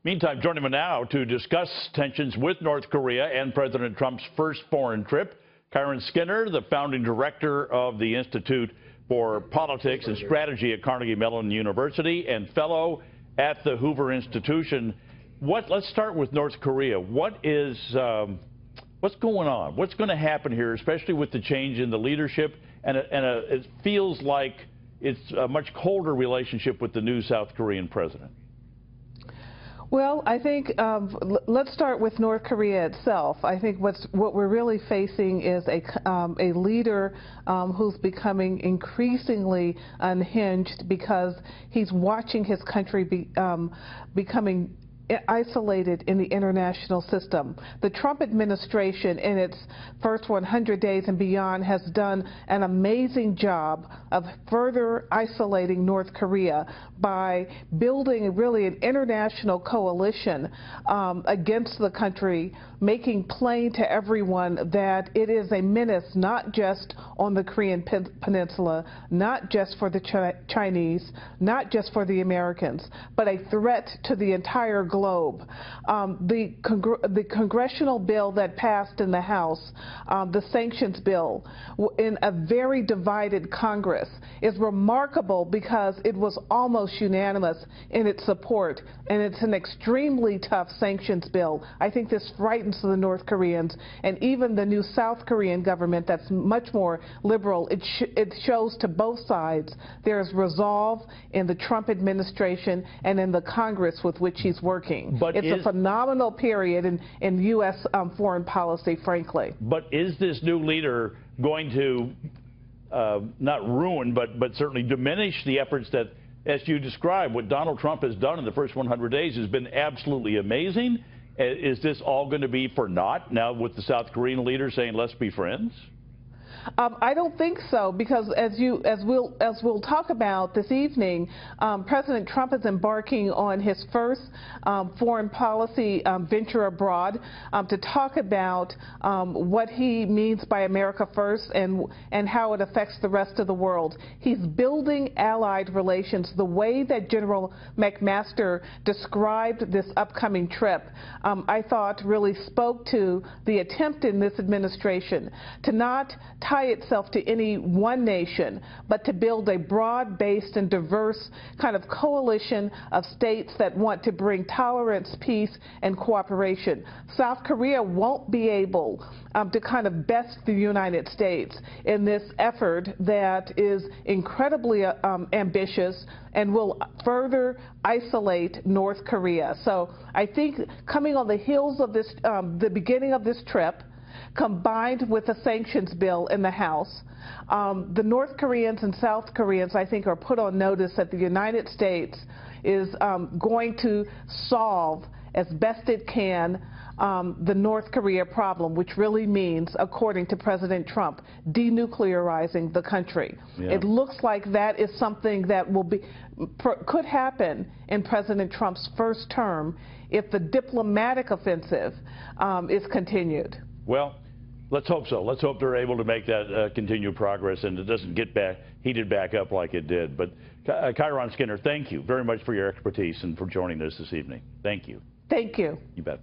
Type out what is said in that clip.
Meantime, joining me now to discuss tensions with North Korea and President Trump's first foreign trip, Kiron Skinner, the founding director of the Institute for Politics and Strategy at Carnegie Mellon University and fellow at the Hoover Institution. Let's start with North Korea. What's going on? What's going to happen here, especially with the change in the leadership? It feels like it's a much colder relationship with the new South Korean president. Well, I think let's start with North Korea itself. I think what we're really facing is a leader who's becoming increasingly unhinged because he's watching his country becoming isolated in the international system. The Trump administration in its first 100 days and beyond has done an amazing job of further isolating North Korea by building really an international coalition against the country, making plain to everyone that it is a menace not just on the Korean peninsula, not just for the Chinese, not just for the Americans, but a threat to the entire globe. The congressional bill that passed in the House, the sanctions bill, in a very divided Congress, is remarkable because it was almost unanimous in its support, and it's an extremely tough sanctions bill. I think this frightens the North Koreans, and even the new South Korean government that's much more liberal. It shows to both sides there's resolve in the Trump administration and in the Congress with which he's working. But it's a phenomenal period in U.S. Foreign policy, frankly. But is this new leader going to not ruin, but certainly diminish the efforts that, as you described, what Donald Trump has done in the first 100 days has been absolutely amazing? Is this all going to be for naught now with the South Korean leader saying, let's be friends? I don't think so, because as we'll talk about this evening, President Trump is embarking on his first foreign policy venture abroad to talk about what he means by America First and how it affects the rest of the world. He's building allied relations. The way that General McMaster described this upcoming trip, I thought really spoke to the attempt in this administration to not tie itself to any one nation, but to build a broad-based and diverse kind of coalition of states that want to bring tolerance, peace, and cooperation. South Korea won't be able to kind of best the United States in this effort that is incredibly ambitious and will further isolate North Korea. So I think coming on the heels of this, the beginning of this trip, combined with the sanctions bill in the House, the North Koreans and South Koreans, I think, are put on notice that the United States is going to solve as best it can the North Korea problem, which really means, according to President Trump, denuclearizing the country. Yeah. It looks like that is something that could happen in President Trump's first term if the diplomatic offensive is continued. Well, let's hope so. Let's hope they're able to make that continued progress and it doesn't get heated back up like it did. But Kiron Skinner, thank you very much for your expertise and for joining us this evening. Thank you. Thank you. You bet.